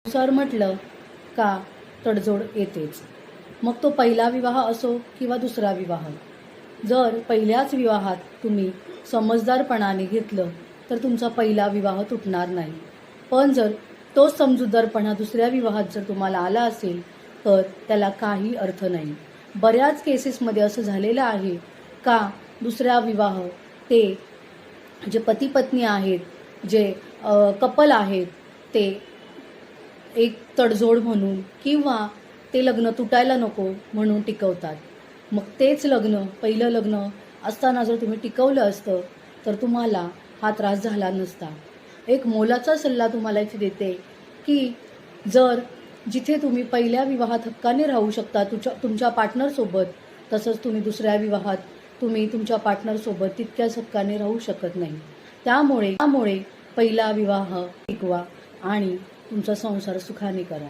संसार म्हटलं का तडजोड येतेच. मग तो पहिला विवाह असो किंवा दुसरा विवाह. जर पहिल्याच विवाहात तुम्ही समजदारपणाने घेतलं तर तुमचा पहिला विवाह तुटणार नाही. पण जर तोच समजूतदारपणा दुसऱ्या विवाहात जर तुम्हाला आला असेल तर त्याला काही अर्थ नाही. बऱ्याच केसेसमध्ये असं झालेलं आहे का दुसरा विवाह ते जे पती पत्नी आहेत, जे कपल आहेत, ते एक तडजोड म्हणून किंवा ते लग्न तुटायला नको म्हणून टिकवतात. मग तेच लग्न, पहिलं लग्न असताना जर तुम्ही टिकवलं असतं तर तुम्हाला हा त्रास झाला नसता. एक मोलाचा सल्ला तुम्हाला इथे देते की जर जिथे तुम्ही पहिल्या विवाहात हक्काने राहू शकता तुमच्या पार्टनरसोबत, तसंच तुम्ही दुसऱ्या विवाहात तुम्ही तुमच्या पार्टनरसोबत तितक्याच हक्काने राहू शकत नाही. त्यामुळे पहिला विवाह टिकवा आणि तुमचा संसार सुखाने करा.